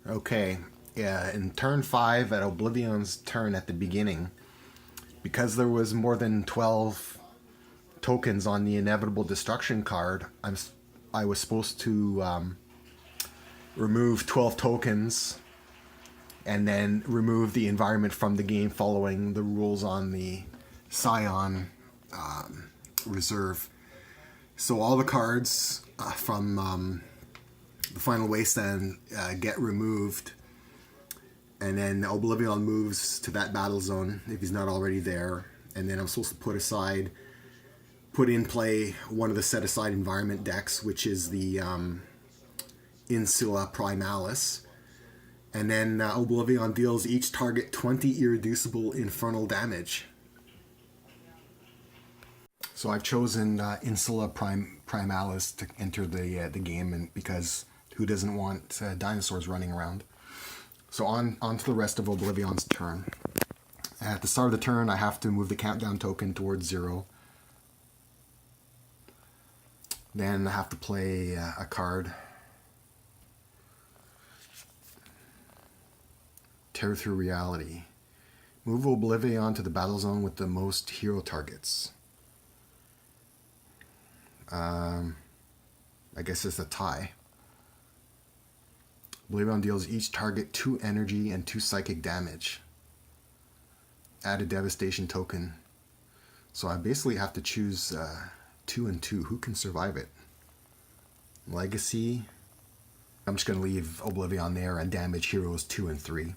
Okay, yeah, in turn 5 at Oblivion's turn at the beginning, because there was more than 12 tokens on the Inevitable Destruction card, I was supposed to remove 12 tokens and then remove the environment from the game following the rules on the Scion reserve. So all the cards from the Final Wasteland get removed, and then Oblivion moves to that battle zone if he's not already there. And then I'm supposed to put in play one of the set-aside environment decks, which is the Insula Primalis. And then Oblivion deals each target 20 irreducible infernal damage. So I've chosen Insula Primalis to enter the game, and because who doesn't want dinosaurs running around? So on to the rest of Oblivion's turn. At the start of the turn, I have to move the countdown token towards 0. Then I have to play a card. Tear Through Reality. Move Oblivion to the battle zone with the most hero targets. I guess it's a tie. Oblivion deals each target 2 energy and 2 psychic damage. Add a devastation token. So I basically have to choose 2 and 2. Who can survive it? Legacy. I'm just going to leave Oblivion there and damage heroes 2 and 3.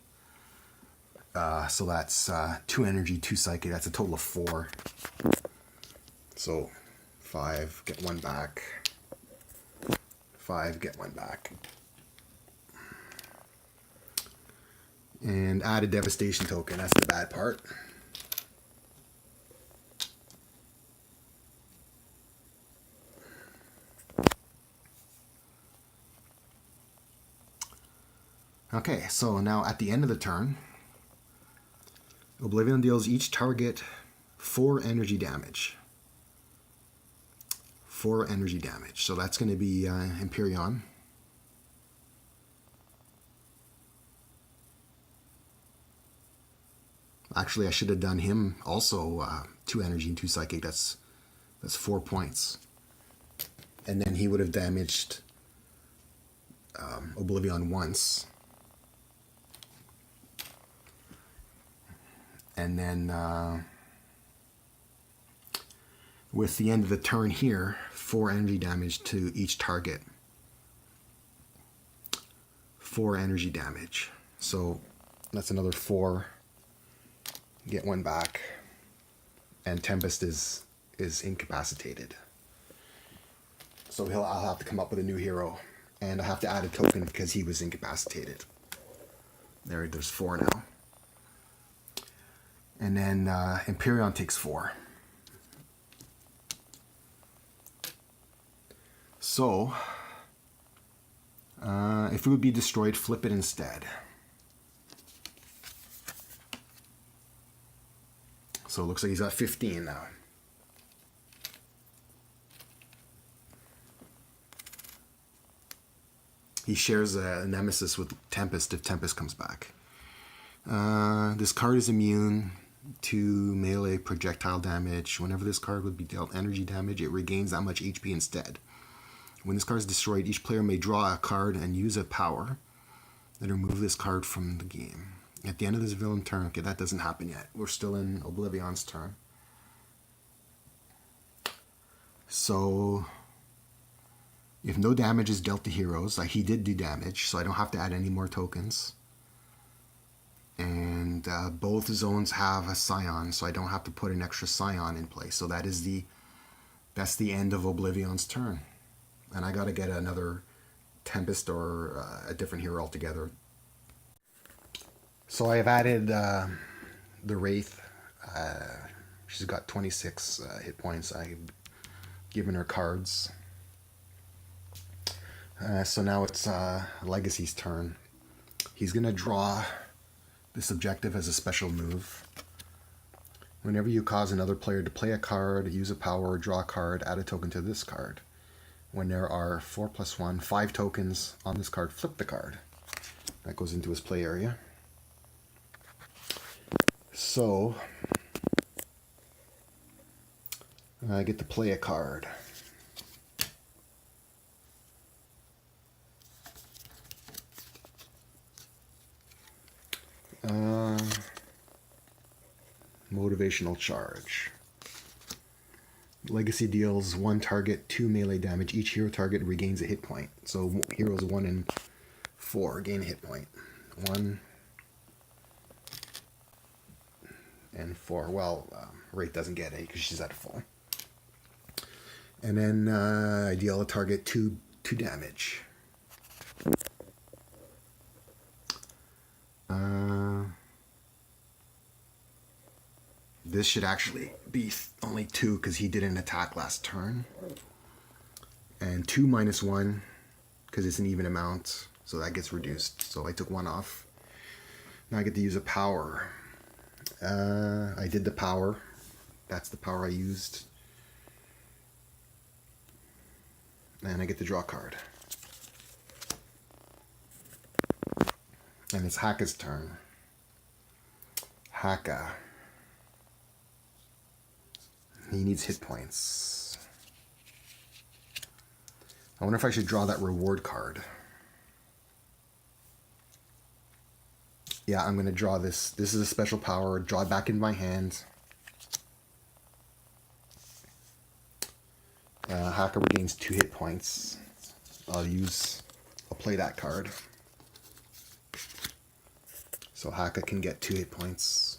So that's 2 energy, 2 psychic. That's a total of 4. So 5, get 1 back. 5, get 1 back. And add a devastation token. That's the bad part. Okay, so now at the end of the turn, Oblivion deals each target 4 energy damage. 4 energy damage. So that's going to be Empyreon. Actually, I should have done him also 2 energy and 2 psychic. That's 4 points. And then he would have damaged Oblivion once. And then with the end of the turn here, 4 energy damage to each target. 4 energy damage. So that's another 4. Get 1 back. And Tempest is incapacitated. So I'll have to come up with a new hero. And I have to add a token because he was incapacitated. There's 4 now. And then Empyreon takes 4. So, if it would be destroyed, flip it instead. So it looks like he's got 15 now. He shares a nemesis with Tempest if Tempest comes back. This card is immune to melee projectile damage. Whenever this card would be dealt energy damage, it regains that much HP instead. When this card is destroyed, each player may draw a card and use a power, then remove this card from the game. At the end of this villain turn, okay, that doesn't happen yet. We're still in Oblivion's turn. So, if no damage is dealt to heroes, like he did do damage, so I don't have to add any more tokens. And both zones have a Scion, so I don't have to put an extra Scion in place. So that's the end of Oblivion's turn. And I got to get another Tempest or a different hero altogether. So I have added the Wraith. She's got 26 hit points. I've given her cards. So now it's Legacy's turn. He's going to draw this objective as a special move. Whenever you cause another player to play a card, use a power, or draw a card, add a token to this card. When there are 4 + 1, 5 tokens on this card, flip the card. That goes into his play area. So I get to play a card. Motivational charge. Legacy deals 1 target 2 melee damage. Each hero target regains a hit point. So heroes 1 and 4 gain a hit point. 1 and 4. Well, Wraith doesn't get it because she's at full. And then I deal a target 2 damage. This should actually be only 2 because he didn't attack last turn. And 2 minus 1 because it's an even amount, so that gets reduced. So I took 1 off. Now I get to use a power. I did the power. That's the power I used. And I get to draw a card. And it's Haka's turn. Haka. He needs hit points. I wonder if I should draw that reward card. Yeah, I'm going to draw this. This is a special power. Draw it back in my hand. Haka regains 2 hit points. I'll play that card. So Haka can get 2 hit points.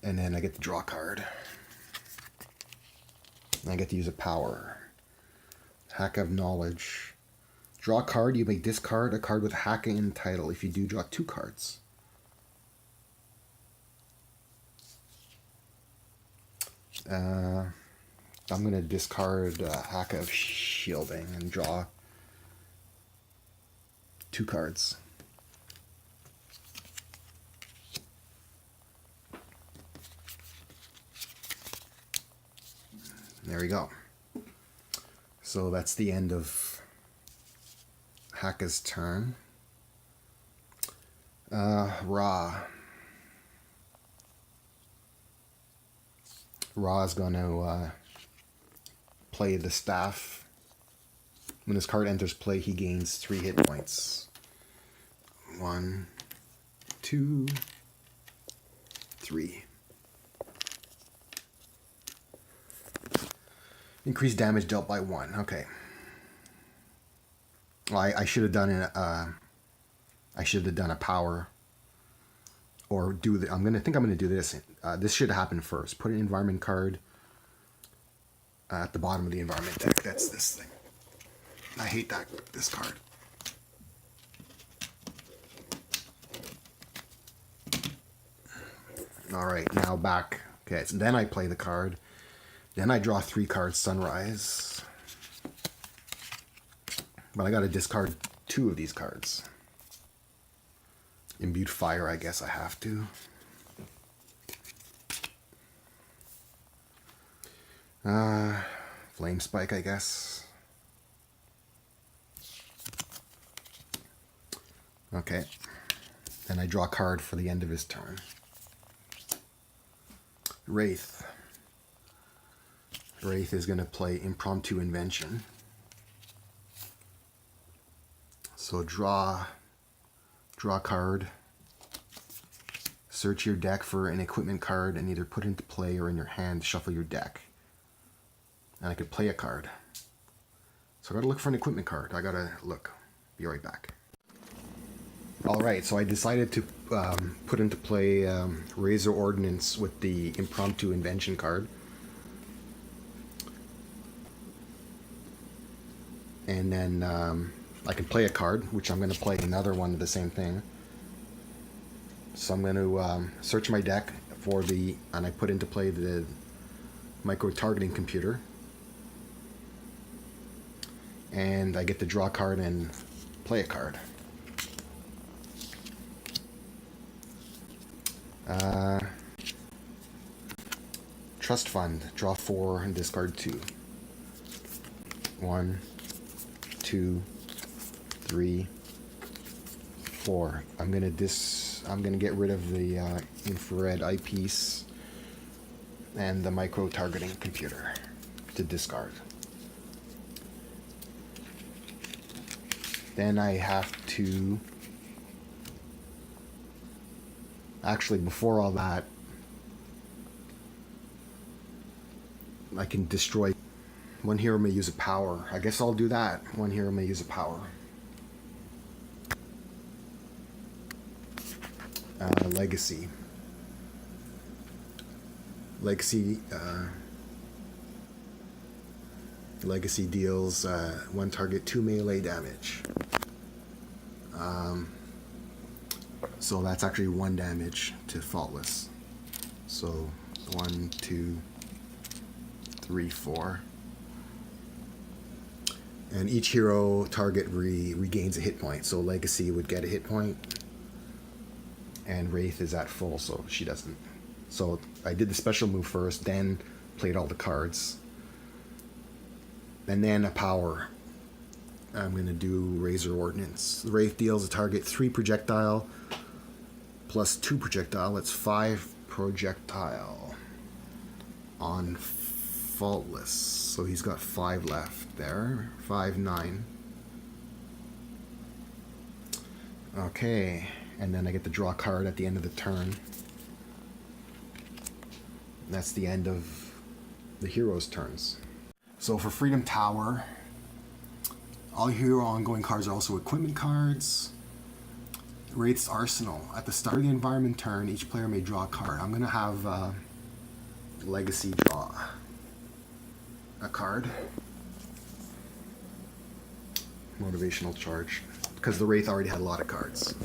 And then I get to draw a card. And I get to use a power. Haka of Knowledge. Draw a card. You may discard a card with Haka in the title. If you do, draw 2 cards. I'm going to discard Haka of Shielding and draw 2 cards. There we go. So that's the end of Haka's turn. Ra. Ra's going to play the staff. When this card enters play, he gains 3 hit points. 1, 2, 3. Increased damage dealt by 1. Okay. Well, I should have done a power, or do the. I'm gonna do this. This should happen first. Put an environment card at the bottom of the environment deck. That's this thing. I hate this card. All right, now back. Okay, so then I play the card. Then I draw 3 cards, Sunrise. But I got to discard 2 of these cards. Imbued Fire, I guess I have to. Flame Spike, I guess. Okay. Then I draw a card for the end of his turn. Wraith. Wraith is going to play Impromptu Invention. So draw a card. Search your deck for an equipment card and either put it into play or in your hand, shuffle your deck. And I could play a card. So I gotta look for an equipment card. I gotta look. Be right back. Alright, so I decided to put into play Razor Ordnance with the Impromptu Invention card. And then I can play a card, which I'm going to play another one of the same thing. So I'm going to search my deck and I put into play the micro-targeting computer. And I get to draw a card and play a card. Trust Fund, draw 4 and discard 2. 1, 2, 3, 4. I'm gonna get rid of the infrared eyepiece and the micro targeting computer to discard. Then I have to, actually before all that, I can destroy. One hero may use a power. I guess I'll do that. One hero may use a power. Legacy. Legacy deals one target 2 melee damage. So that's actually 1 damage to Faultless. So 1, 2, 3, 4. And each hero target regains a hit point. So Legacy would get a hit point. And Wraith is at full, so she doesn't. So I did the special move first, then played all the cards. And then a power. I'm going to do Razor Ordnance. The Wraith deals a target 3 projectile plus 2 projectile. That's 5 projectile on Faultless. So he's got 5 left there. 5, 9. Okay. And then I get to draw a card at the end of the turn. That's the end of the hero's turns. So for Freedom Tower, all hero ongoing cards are also equipment cards. Wraith's Arsenal. At the start of the environment turn, each player may draw a card. I'm going to have Legacy draw a card. Motivational charge. Because the Wraith already had a lot of cards.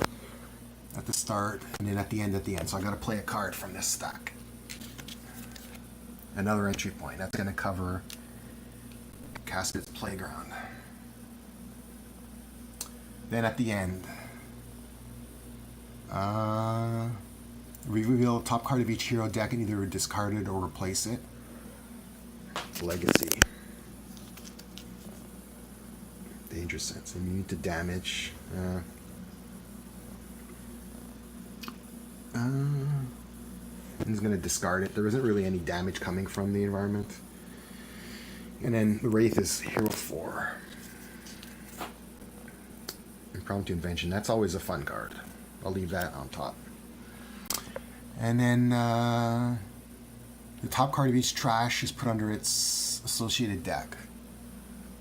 At the start, and then at the end. So I got to play a card from this stack. Another entry point. That's going to cover Casket's Playground. Then at the end, reveal the top card of each hero deck and either discard it or replace it. Legacy. Danger Sense. Immune to damage. He's going to discard it. There isn't really any damage coming from the environment. And then the Wraith is Hero 4. Impromptu Invention. That's always a fun card. I'll leave that on top. And then the top card of each trash is put under its associated deck.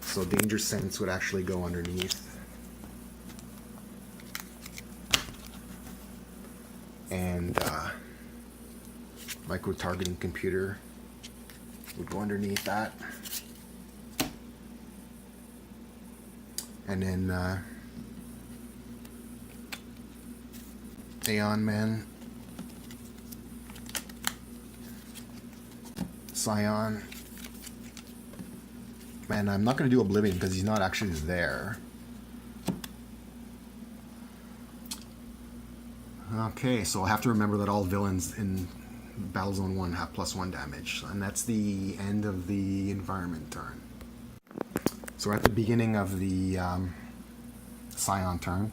So Danger Sense would actually go underneath. And micro targeting computer would go underneath that. And then Aeon Man, Scion. Man, I'm not going to do Oblivion because he's not actually there. Okay, so I'll have to remember that all villains in Battle Zone 1 have +1 damage. And that's the end of the environment turn. So at the beginning of the Scion turn,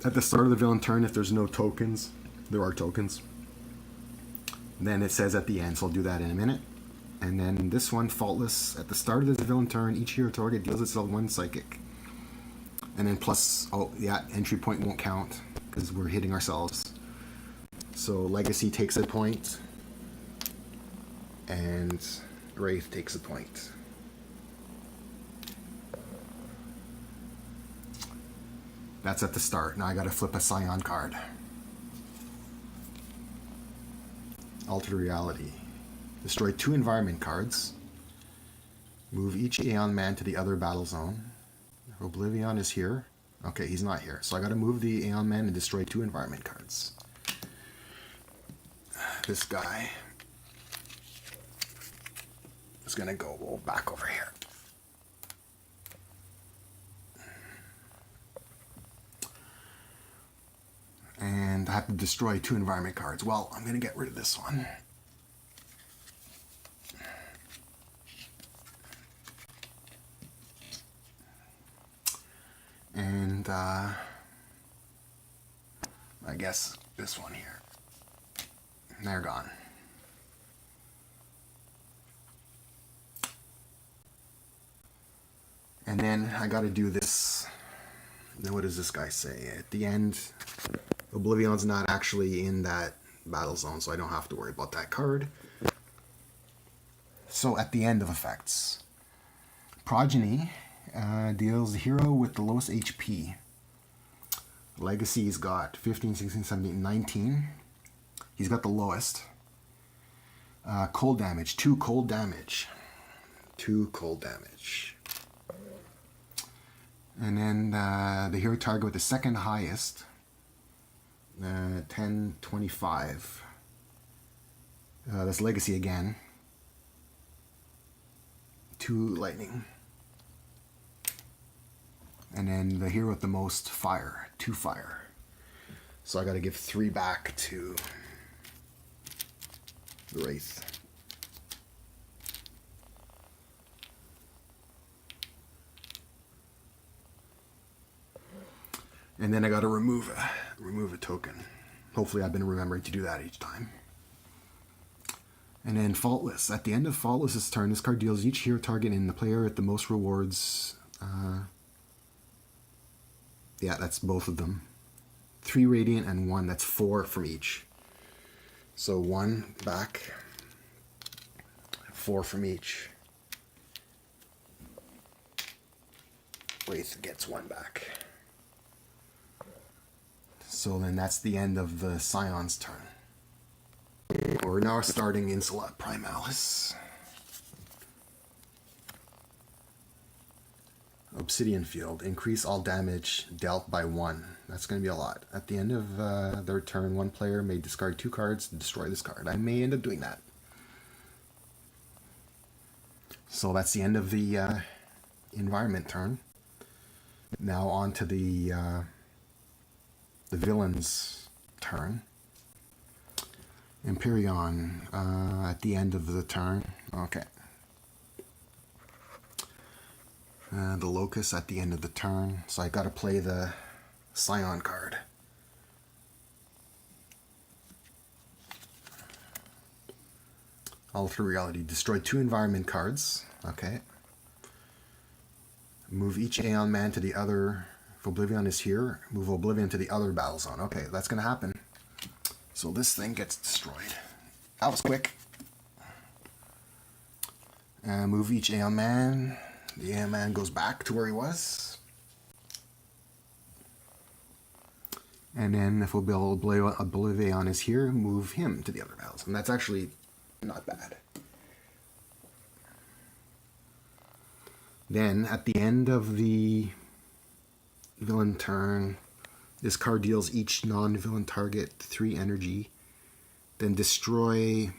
at the start of the villain turn, if there's no tokens, there are tokens. Then it says at the end, so I'll do that in a minute. And then this one, Faultless, at the start of the villain turn, each hero target deals itself 1 psychic. And then plus, oh yeah, entry point won't count because we're hitting ourselves. So Legacy takes a point, and Wraith takes a point. That's at the start. Now I gotta flip a Scion card. Altered Reality. Destroy 2 environment cards. Move each Aeon Man to the other battle zone. Oblivion is here. Okay, he's not here. So I gotta move the Aeon Man and destroy 2 environment cards. This guy is gonna go back over here. And I have to destroy 2 environment cards. Well, I'm gonna get rid of this one. And I guess this one here. They're gone. And then I got to do this. Then what does this guy say? At the end, Oblivion's not actually in that battle zone, so I don't have to worry about that card. So at the end of effects, Progeny deals the hero with the lowest HP. Legacy's got 15, 16, 17, 19. He's got the lowest. Cold damage, 2 cold damage. 2 cold damage. And then the hero target with the second highest, 10, 25. That's Legacy again. 2 lightning. And then the hero with the most fire, 2 fire. So I got to give 3 back to the Wraith. And then I got to remove a token. Hopefully I've been remembering to do that each time. And then Faultless. At the end of Faultless's turn, this card deals each hero target in the player at the most rewards. Yeah, that's both of them. 3 Radiant and 1. That's 4 from each. So 1 back. 4 from each. Wraith gets 1 back. So then that's the end of the Scion's turn. We're now starting Insolite Primalis. Obsidian Field. Increase all damage dealt by 1. That's going to be a lot. At the end of their turn, 1 player may discard 2 cards to destroy this card. I may end up doing that. So that's the end of the environment turn. Now on to the villain's turn. Empyrean at the end of the turn. Okay. The Locust at the end of the turn. So I got to play the Scion card. Alter Reality. Destroy 2 environment cards. Okay. Move each Aeon Man to the other. If Oblivion is here, move Oblivion to the other battle zone. Okay, that's going to happen. So this thing gets destroyed. That was quick. Move each Aeon Man. The Aeon Man goes back to where he was. And then if Oblivion is here, move him to the other battle zone. That's actually not bad. Then at the end of the villain turn, this card deals each non-villain target 3 energy. Then destroy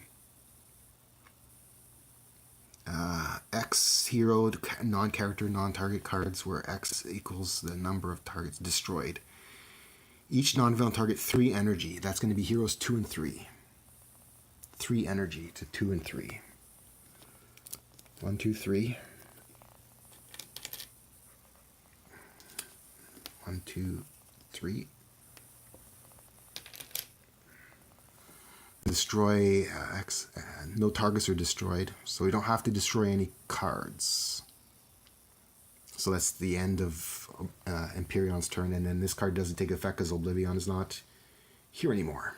X hero non-character non-target cards where X equals the number of targets destroyed. Each non-villain target 3 energy. That's going to be heroes 2 and 3. 3 energy to 2 and 3. 1, 2, 3. 1, 2, 3. Destroy X. No targets are destroyed, so we don't have to destroy any cards. So that's the end of Empyrean's turn, and then this card doesn't take effect because Oblivion is not here anymore.